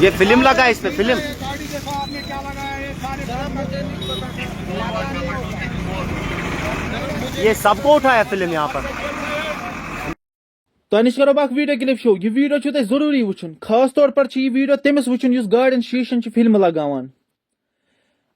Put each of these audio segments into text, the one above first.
ये फिल्म लगा है, इस पे फिल्म। ये सबको उठाया फिल्म यहाँ पर। तो करो बक वीडियो क्लिप शो। यह वीडियो छो तोह जरूरी वुचन, खास तौर पर यह वीडियो तमिस वुचन युस गाड़ियन शीशन फिल्म लगावान।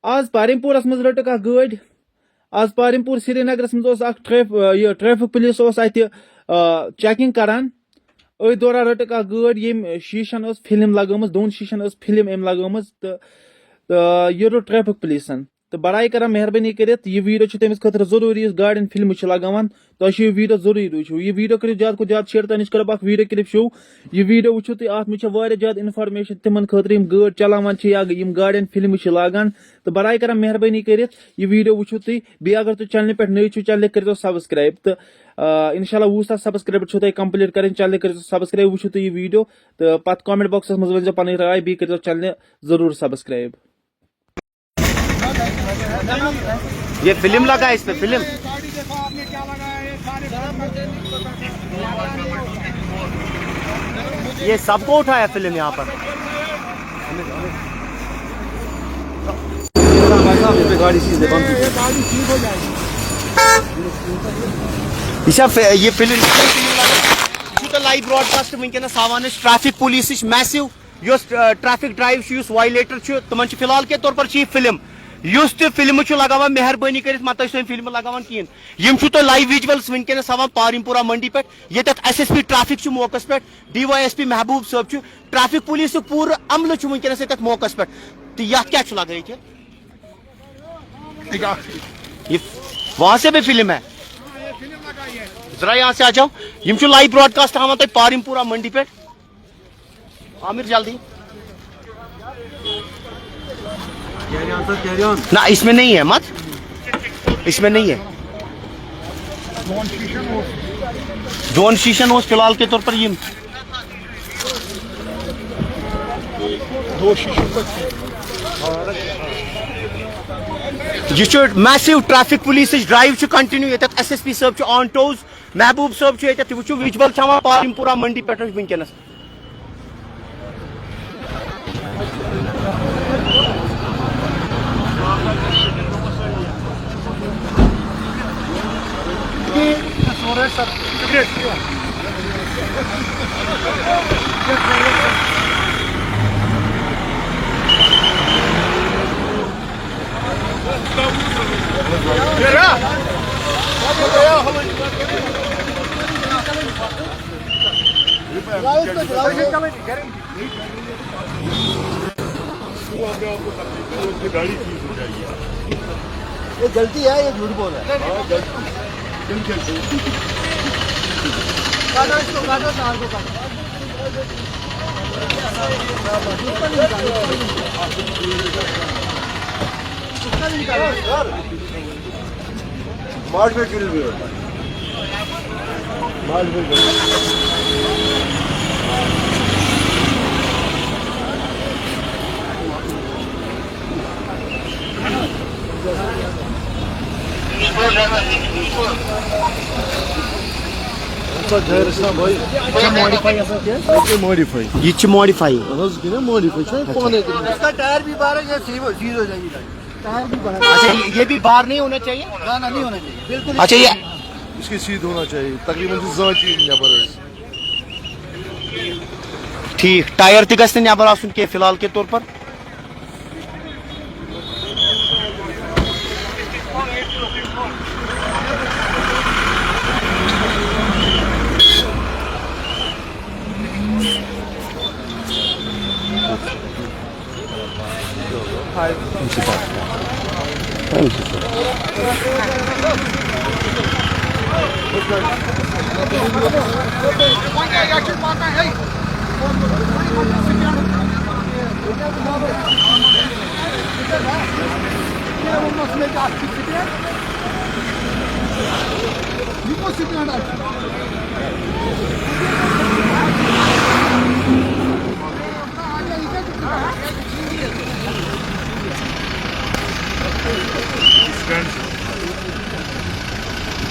आज पारिमपुरस मज रटक गाड़ी। आज पारिमपुर श्रीनगरस मज ट्रैफिक पुलिस चेकिंग करान। अ दौरान रटक गाड़ी यम शीशन फिल्म लगाम, दोन शीशन फिल्म अम लगाम। तो यह रोट ट्रैफिक पुलिसन तो बड़ाई कर मेहरबानी कर यह वीडियो तमिस खतर जरूरी गाड़ियन फिल्म लगान। तो यह वीडियो जरूरी वो। यह वीडियो करो ज्यादा ज्यादा शेयर। तनिश करो बक वीडियो क्लिप शो। यह वीडियो वो तुम अत मे ज्यादा इन्फॉर्मेशन तिमन खतर गाड़ चलावान या गाड़ियन फिल्म लागान। तो बड़ाई कर मेहरबानी कर यह वीडियो वो तुम बे अगर तुम चैनल पे नई छो चैनल कर सब्सक्राइब। तो इंशाल्लाह 20,000 सब्सक्राइबर छो कंप्लीट कर चैनल कर सब्सक्राइब। वो तुम यह वीडियो तो पत कमेंट बॉक्स मज वन पन राय बे कर चैनल जरूर सब्सक्राइब। ये फिल्म लगा है, इस पे फिल्म। ये सबको उठाया फिल्म यहाँ पर। ये फिल्म लाइव ब्रॉडकास्ट वनकस हावान traffic police massive traffic drive violator तमन फिलहाल के तौर पर फिल्म फिल्म लगान। मेहरबानी कर मत फिल्म लगान कहें। तो लाइव विजुअल्स वनकस हावान पारिमपुरा मंडी पे ये SSP ट्रैफिक मौकस पे DYSP महबूब साहब ट्रैफिक पुलिस पूरा अमल वनकस मौकस पे। तो ये क्या लगा ये वहां से भी फिल्म है। जरा यहाँ से आ जाओ। यम लाइव ब्रॉडकास्ट हावान तुम पारिमपुरा मंडी पे। आमिर जल्दी ना, इसमें नहीं है मत, इसमें नहीं है। जोन शीशन हो फिलहाल के तौर पर ये massive traffic police drive continue. ये SSP साहब ऑन टोज, महबूब साहब वो विजुअल पारिमपुरा मंडी पे वनकस। ये गलती है, ये झूठ बोल रहा है। काटो इसको, काटो तार को काटो। मार्च में किल भी होता है। मार्च में मॉडिफाई इसका टायर भी बाहर है, सीध हो जाएगी टायर भी बाहर। अच्छा ये भी बाहर नहीं होना चाहिए। ना नहीं होना चाहिए बिल्कुल। अच्छा ये इसकी सीध होना चाहिए तकरीबन ठीक। टायर तक नबर आसन के फिलहाल के तौर पर।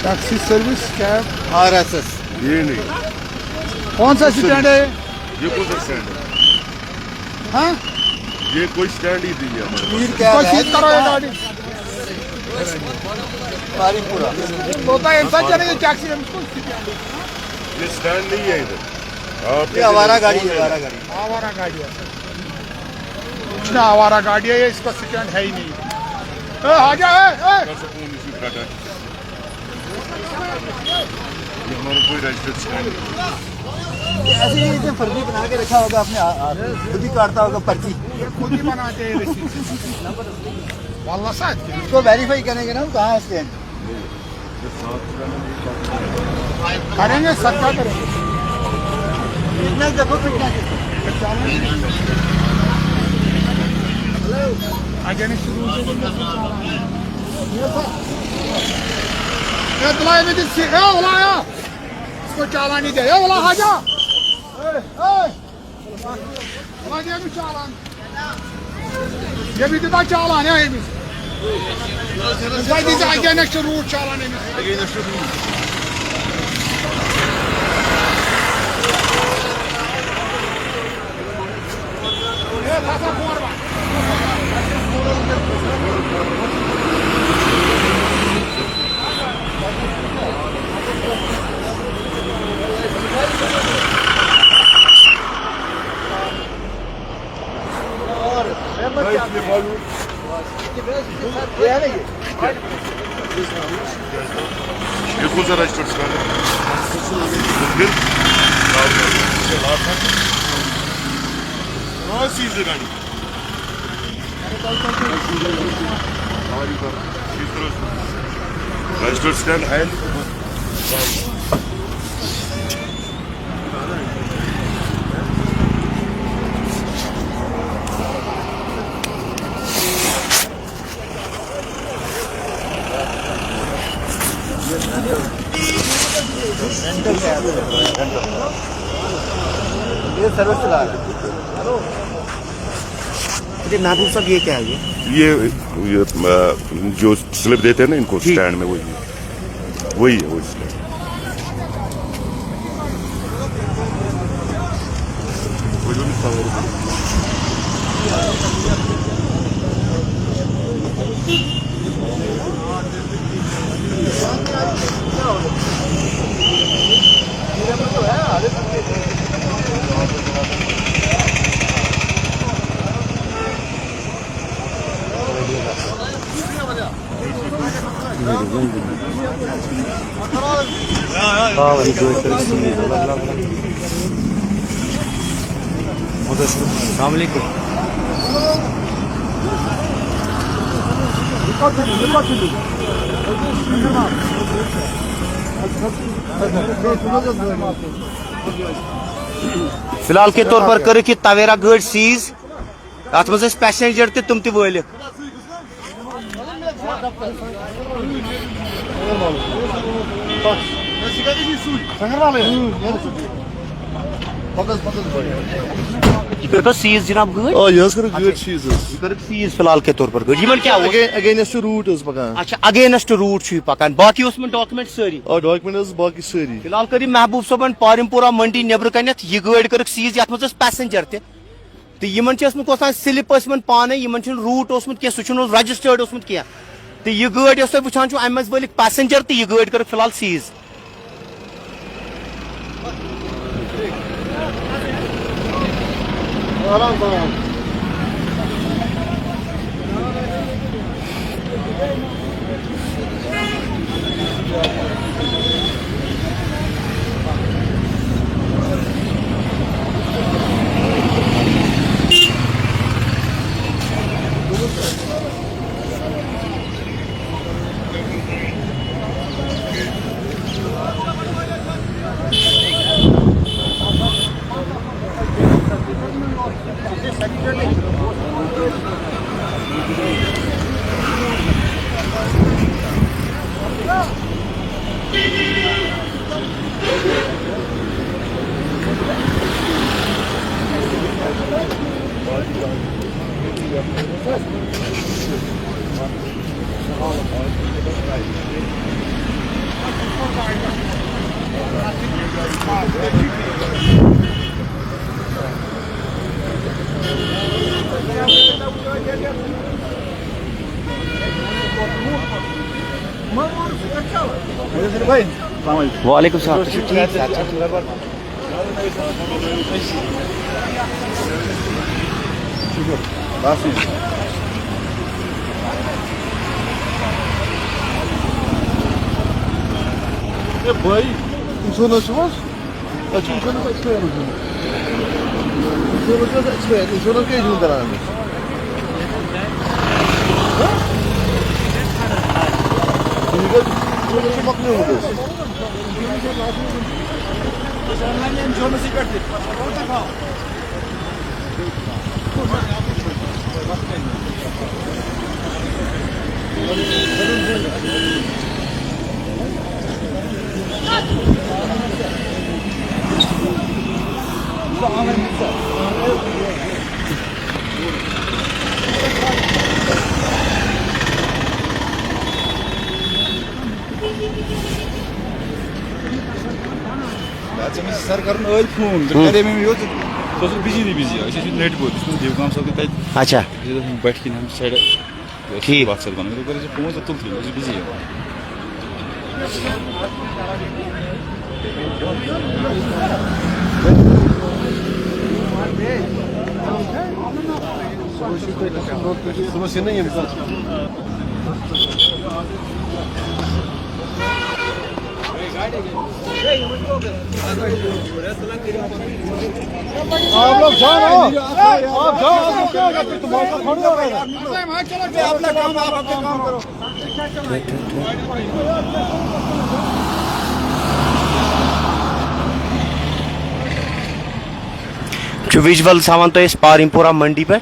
Taxi service cab RSS। ये नहीं। कौन सा स्टैंड है? ये कौन सा स्टैंड है? हाँ ये कोई स्टैंड ही नहीं है हमारे मीर क्या है करो ये गाड़ी पारिमपुरा होता है इंसान चलेंगे टैक्सी में इसको पास। ये स्टैंड नहीं है इधर। आप ये आवारा गाड़ी है आवारा गाड़ी आवारा गाड़ी है कुछ ना आवारा गाड़ी है ये इसका स्टैंड है ही नहीं आ जा कर सकूं इसी खड़ा है। ये हमारा कोई रजिस्टर्ड स्टैंड नहीं। ऐसे ही इसने फर्जी बना के रखा होगा अपने खुद ही काटता होगा पर्ची खुद ही बनाते हैं वाला साथ के इसको वेरीफाई करेंगे ना कहाँ है स्टैंड करेंगे सबका करेंगे कितना देखो कितना आगे नहीं शुरू ये दुलाई में जिस सीखे बुलाया इसको चालान नहीं दे बोला हाजा ये भी चालान ये भी दिखा चालान है ये भी Zajdi za next route चालान है ये थासा फोरवा ये कौन सा रजिस्टर्ड स्टैंड है? फिर हाँ सीज है गाड़ी। रजिस्टर्ड स्टैंड है ये सर्विस चला रहा है महबूब साहब ये क्या है ये जो स्लिप देते हैं ना इनको स्टैंड में वही है वही स्टैंड। फिलहाल के तौर पर कर तवेरा गाड़ी सीज अत मज पैसेंजर तुम तल सीज जनाब गाड़ी Oh, yes, कर good cheeses. सीज फिलहाल के तौर पर गाड़ी क्या Against the route is पकान। अच्छा अगेंस्ट रूट पकान बाकी डॉक्यूमेंट सारी और डॉक्यूमेंट्स बाकी सारी। फिलहाल कर महबूब सोबन पारिमपुरा मंडी नेबर कनथ यह गाड़ी कर सीज ये मज पैसेंजर तो स्लिप पाने रूट सह रजिस्टर्ड क्या तो यह गाड़ी वुचान अम मज वलिक पैसेंजर तो यह गाड़ी कर फिलहाल सीज वालेकुम सलाम ठीक Insurance? Insurance expert. Insurance expert. Insurance के जून करा है. ठीक है. Insurance पकड़ने होते. Insurance करते. सर कर फोन करे में बिजी नेट बहुत देव काम सब अच्छा बैठ के हम साइड ठीक बात बना फोन तुल बिजी समस्या नहीं है. आप लोग जाओ ना. आप जाओ. आप क्या करते तुम्हारा थोड़ी हो रहा है. अपना काम आप अपना काम करो. जो विजुअल सामान तो इस पारिमपुरा मंडी पे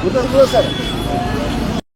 उधर सर.